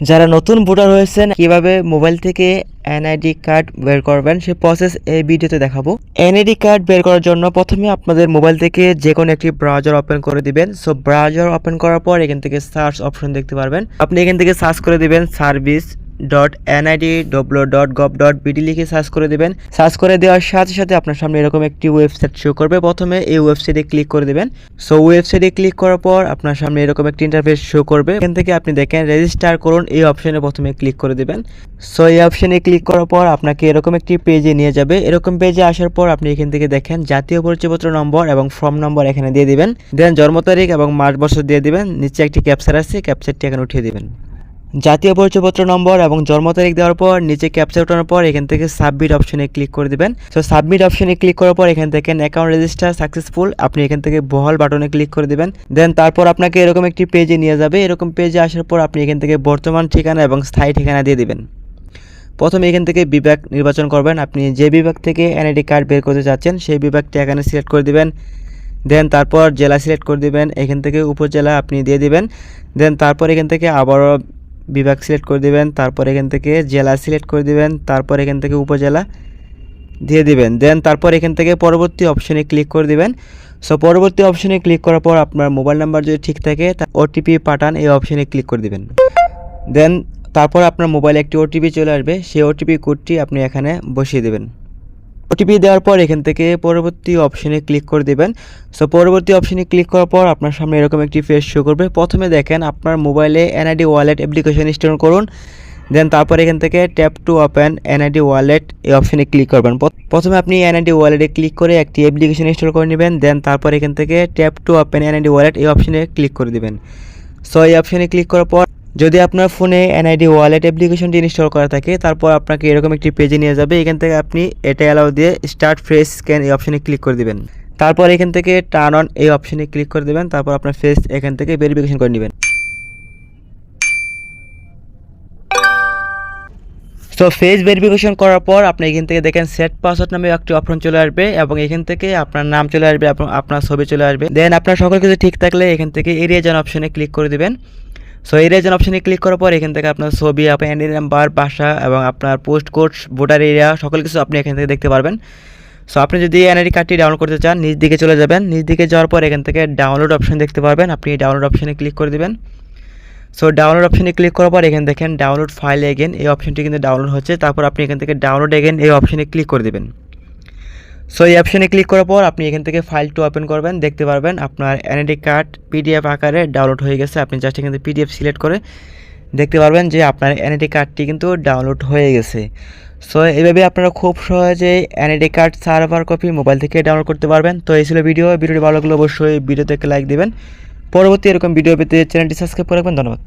যারা নতুন ভোটার হয়েছেন কিভাবে মোবাইল থেকে এনআইডি কার্ড বের করবেন সেই প্রসেস এই ভিডিওতে দেখাবো। এনআইডি কার্ড বের করার জন্য প্রথমে আপনাদের মোবাইল থেকে যে কোনো একটি ব্রাউজার ওপেন করে দিবেন। সো ব্রাউজার ওপেন করার পর এখান থেকে সার্চ অপশন দেখতে পারবেন। আপনি এখান থেকে সার্চ করে দিবেন service.nidw.gov.bd লিখে সার্চ করে দিবেন। সার্চ করে দেওয়ার সাথে সাথে আপনার সামনে এরকম একটি ওয়েবসাইট শো করবে। প্রথমে এই ওয়েবসাইটে ক্লিক করে দিবেন। সো ওয়েবসাইটে ক্লিক করার পর আপনার সামনে এরকম একটি ইন্টারফেস শো করবে। এখান থেকে আপনি দেখেন রেজিস্টার করুন, এই অপশনে প্রথমে ক্লিক করে দিবেন। সো এই অপশনে ক্লিক করার পর আপনাকে এরকম একটি পেজে নিয়ে যাবে। এরকম পেজে আসার পর আপনি এখান থেকে দেখেন জাতীয় পরিচয়পত্র নম্বর এবং ফর্ম নম্বর এখানে দিয়ে দিবেন। দেন জন্ম তারিখ এবং মাস বছর দিয়ে দিবেন। নিচে একটি ক্যাপচার আছে, ক্যাপচারটি এখানে উঠিয়ে দিবেন। জাতীয় পরিচয়পত্র নম্বর এবং জন্ম তারিখ দেওয়ার পর নিচে ক্যাপচার ওঠানোর পর এখান থেকে সাবমিট অপশনে ক্লিক করে দিবেন। সো সাবমিট অপশনে ক্লিক করার পর এখান থেকে অ্যাকাউন্ট রেজিস্টার সাকসেসফুল, আপনি এখান থেকে বহাল বাটনে ক্লিক করে দিবেন। দেন তারপর আপনাকে এরকম একটি পেজে নিয়ে যাবে। এরকম পেজে আসার পর আপনি এখান থেকে বর্তমান ঠিকানা এবং স্থায়ী ঠিকানা দিয়ে দিবেন। প্রথমে এখান থেকে বিভাগ নির্বাচন করবেন। আপনি যে বিভাগ থেকে এনআইডি কার্ড বের করতে চাচ্ছেন সেই বিভাগটি এখানে সিলেক্ট করে দিবেন। দেন তারপর জেলা সিলেক্ট করে দিবেন। এখান থেকে উপজেলা আপনি দিয়ে দিবেন। দেন তারপর এখান থেকে আবারও বিভাগ সিলেক্ট করে দিবেন। তারপর এখান থেকে জেলা সিলেক্ট করে দিবেন। তারপর এখান থেকে উপজেলা দিয়ে দিবেন। দেন তারপর এখান থেকে পরবর্তী অপশনে ক্লিক করে দিবেন। সো পরবর্তী অপশনে ক্লিক করার পর আপনার মোবাইল নাম্বার যদি ঠিক থাকে ওটিপি পাঠান, এই অপশনে ক্লিক করে দিবেন। দেন তারপর আপনার মোবাইলে একটি ওটিপি চলে আসবে, সেই ওটিপি কোডটি আপনি এখানে বসিয়ে দেবেন। ওটিপি দেওয়ার পর এখান থেকে পরবর্তী অপশনে ক্লিক করে দিবেন। সো পরবর্তী অপশনে ক্লিক করার পর আপনার সামনে এরকম একটি পেজ শো করবে। প্রথমে দেখেন আপনার মোবাইলে এনআইডি ওয়ালেট অ্যাপ্লিকেশন ইনস্টল করুন। দেন তারপর এখান থেকে tap to open NID wallet এই অপশনে ক্লিক করবেন। প্রথমে আপনি এনআইডি ওয়ালেটে ক্লিক করে একটি অ্যাপ্লিকেশন ইনস্টল করে নেবেন। দেন তারপর এখান থেকে tap to open NID wallet এই অপশনে ক্লিক করে দিবেন। সো এই অপশনে ক্লিক করার পর যদি আপনার ফোনে এনআইডি ওয়ালেট অ্যাপ্লিকেশনটি ইনস্টল করা থাকে তারপর আপনাকে এরকম একটি পেজে নিয়ে যাবে। এখান থেকে আপনি এটা অ্যালাউ দিয়ে স্টার্ট ফেস স্ক্যান এই অপশনে ক্লিক করে দিবেন। তারপর এখান থেকে টার্ন অন এই অপশনে ক্লিক করে দেবেন। তারপর আপনার ফেস এখান থেকে ভেরিফিকেশন করে নেবেন। সো ফেস ভেরিফিকেশন করার পর আপনি এখান থেকে দেখেন সেট পাসওয়ার্ড নামে একটি অপশন চলে আসবে এবং এখান থেকে আপনার নাম চলে আসবে, আপনার ছবি চলে আসবে। দেন আপনার সকল কিছু ঠিক থাকলে এখান থেকে এরিয়া জন অপশনে ক্লিক করে দিবেন। সো এরিয়া জন অপশনে ক্লিক করার পর এখান থেকে আপনার ছবি, আপনার এনআইডি নাম্বার, বাসা এবং আপনার পোস্ট কোড, ভোটার এরিয়া সকল কিছু আপনি এখান থেকে দেখতে পারবেন। সো আপনি যদি এনআইডি কার্ডটি ডাউনলোড করতে চান নিচ দিকে চলে যাবেন। নিচ দিকে যাওয়ার পর এখান থেকে ডাউনলোড অপশন দেখতে পারবেন, আপনি ডাউনলোড অপশনে ক্লিক করে দিবেন। সো ডাউনলোড অপশনে ক্লিক করার পর এখানে দেখেন ডাউনলোড ফাইল এগেন এই অপশনটি কিন্তু ডাউনলোড হচ্ছে। তারপর আপনি এখান থেকে ডাউনলোড এগেন এই অপশনে ক্লিক করে দেবেন। সো এই অপশনে ক্লিক করার পর আপনি এখান থেকে ফাইলটি ওপেন করবেন, দেখতে পারবেন আপনার এনআইডি কার্ড পিডিএফ আকারে ডাউনলোড হয়ে গেছে। আপনি জাস্ট এখান থেকে পিডিএফ সিলেক্ট করে দেখতে পারবেন যে আপনার এনআইডি কার্ডটি কিন্তু ডাউনলোড হয়ে গেছে। সো এইভাবে আপনারা খুব সহজেই NID card server copy mobile থেকে ডাউনলোড করতে পারবেন। তো এই ছিল ভিডিওটি ভালো লাগলে অবশ্যই ভিডিওতে লাইক দেবেন। পরবর্তী এরকম ভিডিও পেতে চ্যানেলটি সাবস্ক্রাইব করে রাখবেন। ধন্যবাদ।